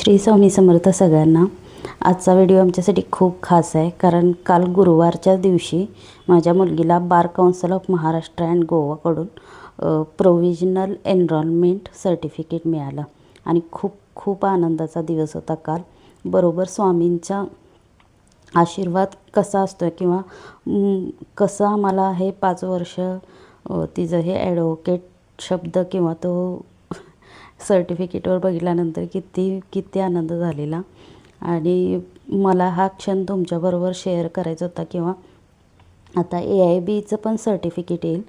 श्री स्वामी समर्थ सगळ्यांना। आजचा व्हिडिओ आमच्यासाठी खूप खास आहे, कारण काल गुरुवारच्या दिवशी माझ्या मुलगीला bar council of Maharashtra and गोवाकडून प्रोविजनल एनरोलमेंट सर्टिफिकेट मिळालं आणि खूप खूप आनंदाचा दिवस होता काल। बरोबर स्वामींचा आशीर्वाद कसा असतो किंवा कसं आम्हाला हे 5 वर्ष तिचं हे ॲडव्होकेट शब्द किंवा तो सर्टिफिकेटवर बघितल्यानंतर किती आनंद झालेला। आणि मला हा क्षण तुमच्याबरोबर शेअर करायचा होता। किंवा आता AIBचं पण सर्टिफिकेट येईल,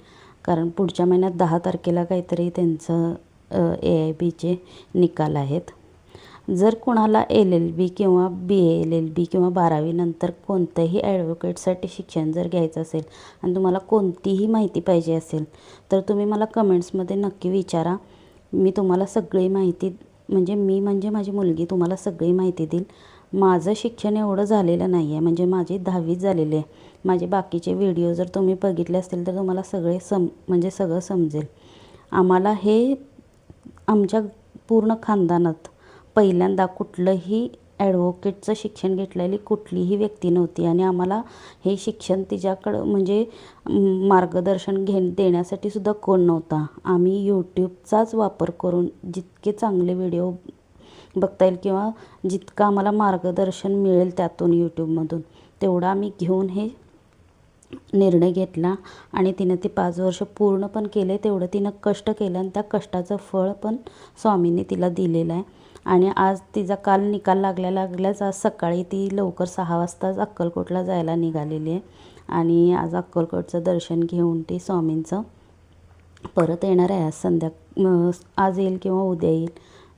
कारण पुढच्या महिन्यात 10 तारखेला काहीतरी त्यांचं AIBचे निकाल आहेत। जर कोणाला LLB किंवा BA LLB किंवा 12वी नंतर कोणत्याही ॲडव्होकेटसाठी शिक्षण जर घ्यायचं असेल आणि तुम्हाला कोणतीही माहिती पाहिजे असेल तर तुम्ही मला कमेंट्समध्ये नक्की विचारा। मी तुम्हाला सगळी माहिती मी माझी मुलगी तुम्हाला सगळी माहिती देईल। माझं शिक्षण एवढं झालेलं नाही आहे, म्हणजे माझी 10वीच झालेली आहे। माझे बाकीचे व्हिडिओ जर तुम्ही बघितले असतील तर तुम्हाला सगळं समजेल। आम्हाला हे आमच्या पूर्ण खानदानात पहिल्यांदा कुठलंही ॲडव्होकेटचं शिक्षण घेतलेली कुठलीही व्यक्ती नव्हती आणि आम्हाला हे शिक्षण तिच्याकडं मार्गदर्शन देण्यासाठी सुद्धा कोण नव्हता। आम्ही यूट्यूबचाच वापर करून जितके चांगले व्हिडिओ बघता येईल किंवा जितकं आम्हाला मार्गदर्शन मिळेल त्यातून यूट्यूबमधून तेवढं आम्ही घेऊन हे निर्णय घेतला आणि तिनं ते 5 वर्ष पूर्ण पण केले। तेवढं तिनं कष्ट केलं आणि त्या कष्टाचं फळ पण स्वामींनी तिला दिलेलं आहे। आणि आज तिचा काल निकाल लागल्याच आज सकाळी ती लवकर 6 वाजताच अक्कलकोटला जायला निघालेली आहे आणि आज अक्कलकोटचं दर्शन घेऊन ती स्वामींचं परत येणार आहे। आज येईल किंवा उद्या येईल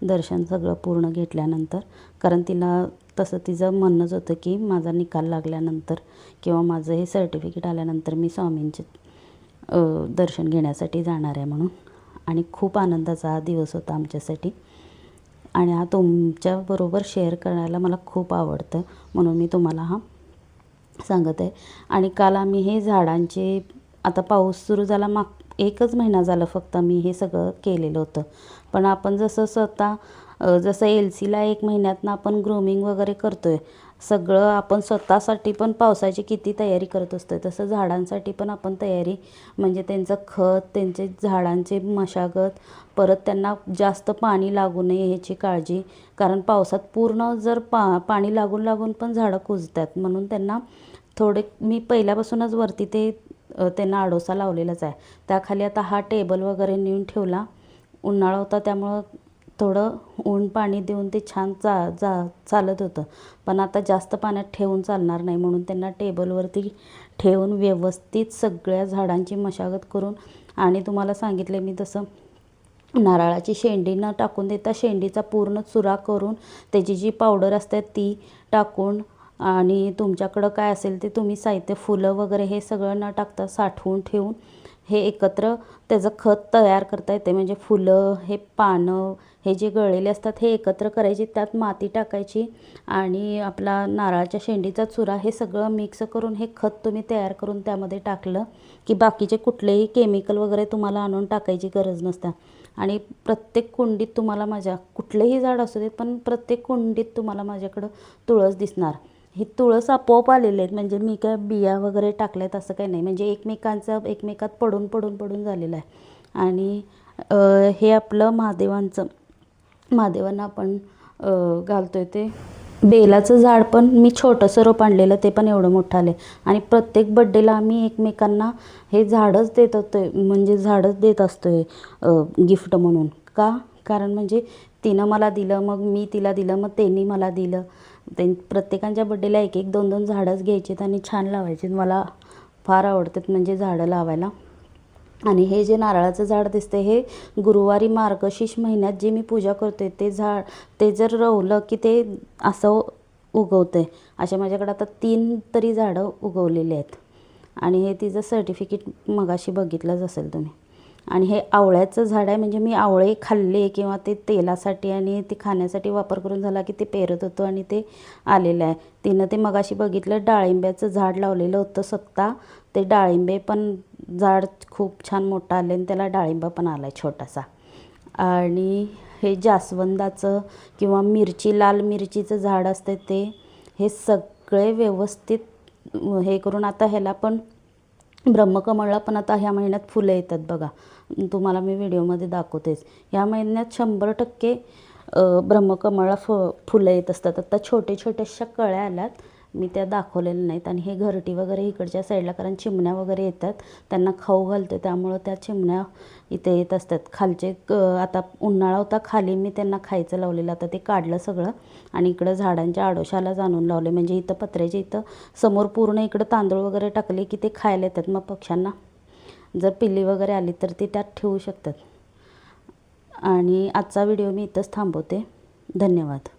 दर्शन सगळं पूर्ण घेतल्यानंतर, कारण तिला तसं तिचं म्हणणंच होतं की माझा निकाल लागल्यानंतर किंवा माझं हे सर्टिफिकेट आल्यानंतर मी स्वामींचे दर्शन घेण्यासाठी जाणार आहे म्हणून। आणि खूप आनंदाचा हा दिवस होता आमच्यासाठी आणि हा तुमच्याबरोबर शेअर करायला मला खूप आवडतं, म्हणून मी तुम्हाला हा सांगत आहे। आणि काल आम्ही हे झाडांचे, आता पाऊस सुरू झाला 1च महिना झालं फक्त मी हे सगळं केलेलं होतं, पण आपण जसं LCला 1 महिन्यातनं आपण ग्रूमिंग वगैरे करतो आहे, सगळं आपण स्वतःसाठी पण पावसाची किती तयारी करत असतो, तसं झाडांसाठी पण आपण तयारी त्यांचं खत, त्यांचे झाडांचे मशागत, परत त्यांना जास्त पाणी लागू नये ह्याची काळजी, कारण पावसात पूर्ण जर पाणी लागून पण झाडं कुजतात, म्हणून त्यांना मी पहिल्यापासूनच वरती त्यांना आडोसा लावलेलाच आहे। त्याखाली आता हा टेबल वगैरे नेऊन ठेवला। उन्हाळा होता त्यामुळं थोडं ऊन पाणी देऊन ते छान चालत होतं, पण आता जास्त पाण्यात ठेवून चालणार नाही, म्हणून त्यांना टेबलवरती ठेवून व्यवस्थित सगळ्या झाडांची मशागत करून, आणि तुम्हाला सांगितले मी तसं नारळाची शेंडी न टाकून देता शेंडीचा पूर्ण चुरा करून त्याची जी पावडर असते ती टाकून, आणि तुमच्याकडं काय असेल ते तुम्ही साहित्य, फुलं वगैरे हे सगळं न टाकता साठवून ठेवून हे एकत्र त्याचं खत तयार करता येते। म्हणजे फुलं, हे पानं, हे जे गळलेले असतात हे एकत्र करायचे, त्यात माती टाकायची आणि आपला नारळाच्या शेंडीचा चुरा हे सगळं मिक्स करून हे खत तुम्ही तयार करून त्यामध्ये टाकलं की बाकीचे कुठलेही केमिकल वगैरे तुम्हाला आणून टाकायची गरज नसते। आणि प्रत्येक कुंडीत तुम्हाला कुठलेही झाड असू देत, पण प्रत्येक कुंडीत तुम्हाला माझ्याकडं तुळस दिसणार। ही तुळस आपोआप आलेले आहेत, म्हणजे मी काय बिया वगैरे टाकल्यात असं काही नाही, म्हणजे एकमेकात पडून झालेलं आहे। आणि हे आपलं महादेवांना आपण घालतोय ते बेलाचं झाड पण मी छोटंसं रोप आणलेलं, ते पण एवढं मोठं आले। आणि प्रत्येक बड्डेला आम्ही एकमेकांना हे झाडच देत असतोय गिफ्ट म्हणून। कारण तिनं मला दिलं, मग मी तिला दिलं, मग त्यांनी मला दिलं। प्रत्येकांच्या बड्डेला 1-1, 2-2 झाडंच घ्यायचे आणि छान लावायचे। मला फार आवडतात झाडं लावायला। आणि हे जे नारळाचं झाड दिसते हे गुरुवारी मार्गशीर्ष महिन्यात जे मी पूजा करते ते जर रोवलं की ते असं उगवतं। असे माझ्याकडे आता 3 तरी झाडं उगवलेली आहेत। आणि हे तिचं सर्टिफिकेट मगाशी बघितलंच असेल तुम्ही। आणि हे आवळ्याचं झाड आहे, मी आवळे खाल्ले किंवा ते तेलासाठी आणि ते खाण्यासाठी वापर करून झाला की ते पेरत होतो आणि ते आलेलं आहे। तिनं ते मगाशी बघितलं डाळिंब्याचं झाड लावलेलं होतं स्वतः, ते डाळिंबे पण झाड खूप छान मोठं आले आणि त्याला डाळिंबा पण आला आहे छोटासा। आणि हे जास्वंदाचं किंवा मिरची, लाल मिरचीचं झाड असते ते, हे सगळे व्यवस्थित हे करून, आता ह्याला पण ब्रह्मकमळला पण आता ह्या महिन्यात फुलं येतात बघा, तुम्हाला मी व्हिडिओमध्ये दाखवतेच. ह्या महिन्यात 100% ब्रह्मकमळला फुलं येत असतात. आता छोटे छोट्याशा कळ्या आल्यात, मी त्या दाखवलेल्या नाहीत. आणि हे घरटी वगैरे इकडच्या साईडला, कारण चिमण्या वगैरे येतात, त्यांना खाऊ घालते, त्यामुळं त्या चिमण्या इथे येत असतात. खालचे आता उन्हाळा होता, खाली मी त्यांना खायचं लावलेलं, आता ते काढलं सगळं आणि इकडं झाडांच्या आडोशाला जाणून लावले. म्हणजे इथं पत्र्याच्या इथं समोर पूर्ण इकडं तांदूळ वगैरे टाकले की ते खायला येतात. मग पक्ष्यांना जर पिल्ली वगैरे आली तर ती त्यात ठेवू शकतात. आणि आजचा व्हिडिओ मी इथंच थांबवते. धन्यवाद.